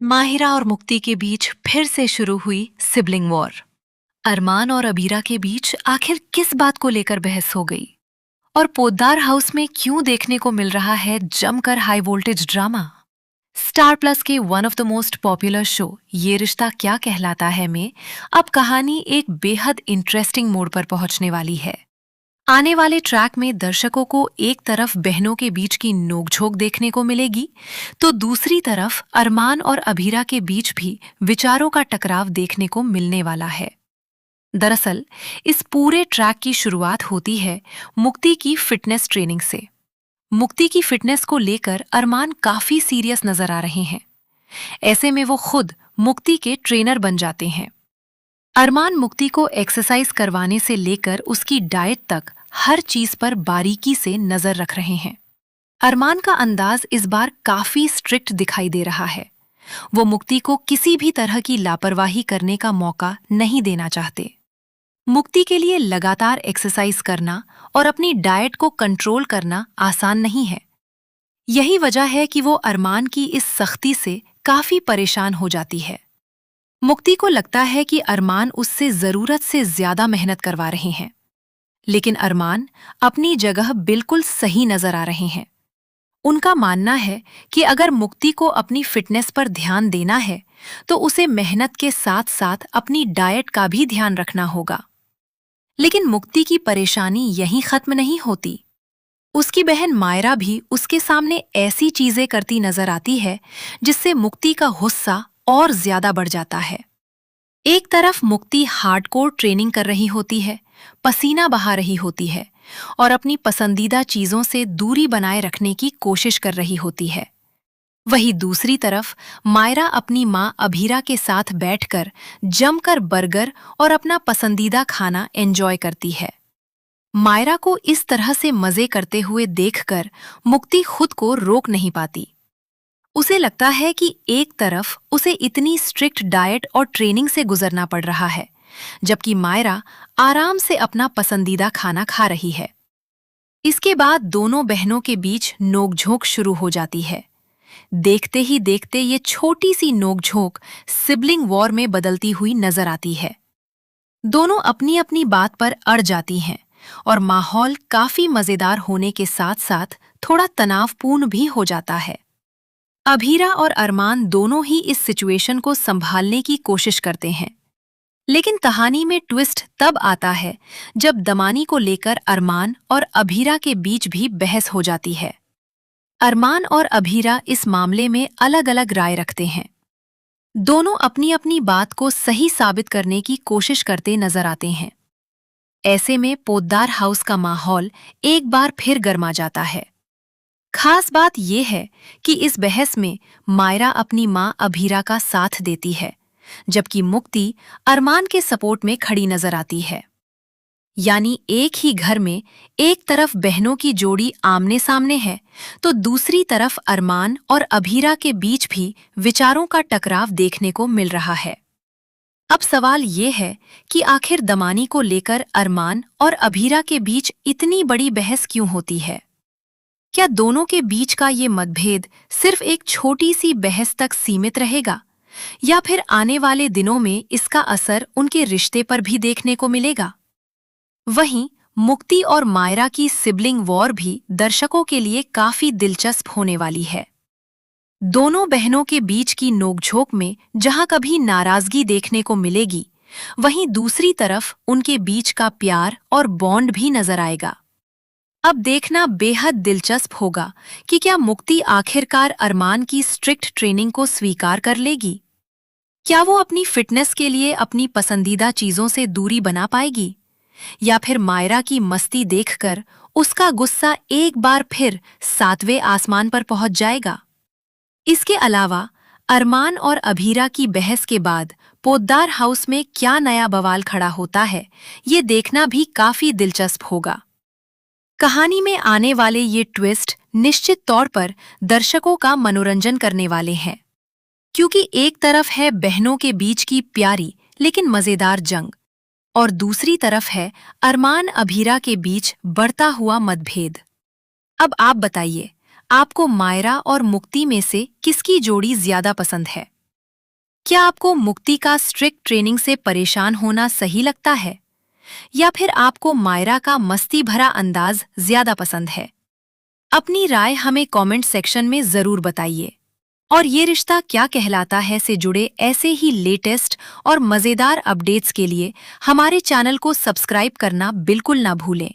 माहिरा और मुक्ति के बीच फिर से शुरू हुई सिबलिंग वॉर। अरमान और अबीरा के बीच आखिर किस बात को लेकर बहस हो गई और पोद्दार हाउस में क्यों देखने को मिल रहा है जमकर high voltage drama. Star Plus के one of the most popular show Yeh Rishta क्या कहलाता है में अब कहानी एक बेहद इंटरेस्टिंग मोड़ पर पहुंचने वाली है। आने वाले ट्रैक में दर्शकों को एक तरफ बहनों के बीच की नोकझोंक देखने को मिलेगी, तो दूसरी तरफ अरमान और अभीरा के बीच भी विचारों का टकराव देखने को मिलने वाला है। दरअसल इस पूरे ट्रैक की शुरुआत होती है मुक्ति की फिटनेस ट्रेनिंग से। मुक्ति की फिटनेस को लेकर अरमान काफी सीरियस नजर आ रहे हैं। ऐसे में वो खुद मुक्ति के ट्रेनर बन जाते हैं। अरमान मुक्ति को एक्सरसाइज करवाने से लेकर उसकी डाइट तक हर चीज पर बारीकी से नजर रख रहे हैं। अरमान का अंदाज इस बार काफी स्ट्रिक्ट दिखाई दे रहा है। वो मुक्ति को किसी भी तरह की लापरवाही करने का मौका नहीं देना चाहते। मुक्ति के लिए लगातार एक्सरसाइज करना और अपनी डाइट को कंट्रोल करना आसान नहीं है। यही वजह है कि वो अरमान की इस सख्ती से काफी परेशान हो जाती है। मुक्ति को लगता है कि अरमान उससे जरूरत से ज्यादा मेहनत करवा रहे हैं, लेकिन अरमान अपनी जगह बिल्कुल सही नजर आ रहे हैं। उनका मानना है कि अगर मुक्ति को अपनी फिटनेस पर ध्यान देना है तो उसे मेहनत के साथ साथ अपनी डाइट का भी ध्यान रखना होगा। लेकिन मुक्ति की परेशानी यहीं खत्म नहीं होती। उसकी बहन मायरा भी उसके सामने ऐसी चीजें करती नजर आती है जिससे मुक्ति का गुस्सा और ज्यादा बढ़ जाता है। एक तरफ मुक्ति हार्डकोर ट्रेनिंग कर रही होती है, पसीना बहा रही होती है और अपनी पसंदीदा चीजों से दूरी बनाए रखने की कोशिश कर रही होती है। वहीं दूसरी तरफ मायरा अपनी मां अभीरा के साथ बैठकर जमकर बर्गर और अपना पसंदीदा खाना एंजॉय करती है। मायरा को इस तरह से मजे करते हुए देखकर मुक्ति खुद को रोक नहीं पाती। उसे लगता है कि एक तरफ उसे इतनी स्ट्रिक्ट डाइट और ट्रेनिंग से गुजरना पड़ रहा है, जबकि मायरा आराम से अपना पसंदीदा खाना खा रही है। इसके बाद दोनों बहनों के बीच नोकझोंक शुरू हो जाती है। देखते ही देखते ये छोटी सी नोकझोंक सिबलिंग वॉर में बदलती हुई नजर आती है। दोनों अपनी अपनी बात पर अड़ जाती हैं और माहौल काफी मजेदार होने के साथ साथ थोड़ा तनावपूर्ण भी हो जाता है। अभीरा और अरमान दोनों ही इस सिचुएशन को संभालने की कोशिश करते हैं, लेकिन कहानी में ट्विस्ट तब आता है जब दमानी को लेकर अरमान और अभीरा के बीच भी बहस हो जाती है। अरमान और अभीरा इस मामले में अलग अलग राय रखते हैं। दोनों अपनी अपनी बात को सही साबित करने की कोशिश करते नजर आते हैं। ऐसे में पोद्दार हाउस का माहौल एक बार फिर गर्मा जाता है। खास बात यह है कि इस बहस में मायरा अपनी मां अभीरा का साथ देती है, जबकि मुक्ति अरमान के सपोर्ट में खड़ी नजर आती है। यानी एक ही घर में एक तरफ बहनों की जोड़ी आमने सामने है, तो दूसरी तरफ अरमान और अभीरा के बीच भी विचारों का टकराव देखने को मिल रहा है। अब सवाल ये है कि आखिर दमानी को लेकर अरमान और अभीरा के बीच इतनी बड़ी बहस क्यों होती है? क्या दोनों के बीच का ये मतभेद सिर्फ एक छोटी सी बहस तक सीमित रहेगा, या फिर आने वाले दिनों में इसका असर उनके रिश्ते पर भी देखने को मिलेगा? वहीं मुक्ति और मायरा की सिबलिंग वॉर भी दर्शकों के लिए काफी दिलचस्प होने वाली है। दोनों बहनों के बीच की नोकझोंक में जहां कभी नाराजगी देखने को मिलेगी, वहीं दूसरी तरफ उनके बीच का प्यार और बॉन्ड भी नजर आएगा। अब देखना बेहद दिलचस्प होगा कि क्या मुक्ति आखिरकार अरमान की स्ट्रिक्ट ट्रेनिंग को स्वीकार कर लेगी। क्या वो अपनी फिटनेस के लिए अपनी पसंदीदा चीजों से दूरी बना पाएगी, या फिर मायरा की मस्ती देखकर उसका गुस्सा एक बार फिर 7वें आसमान पर पहुंच जाएगा। इसके अलावा अरमान और अभीरा की बहस के बाद पोद्दार हाउस में क्या नया बवाल खड़ा होता है, ये देखना भी काफी दिलचस्प होगा। कहानी में आने वाले ये ट्विस्ट निश्चित तौर पर दर्शकों का मनोरंजन करने वाले हैं, क्योंकि एक तरफ है बहनों के बीच की प्यारी लेकिन मजेदार जंग, और दूसरी तरफ है अरमान अभीरा के बीच बढ़ता हुआ मतभेद। अब आप बताइए, आपको मायरा और मुक्ति में से किसकी जोड़ी ज्यादा पसंद है? क्या आपको मुक्ति का स्ट्रिक्ट ट्रेनिंग से परेशान होना सही लगता है, या फिर आपको मायरा का मस्ती भरा अंदाज ज्यादा पसंद है? अपनी राय हमें कमेंट सेक्शन में जरूर बताइए। और ये रिश्ता क्या कहलाता है से जुड़े ऐसे ही लेटेस्ट और मजेदार अपडेट्स के लिए हमारे चैनल को सब्सक्राइब करना बिल्कुल ना भूलें।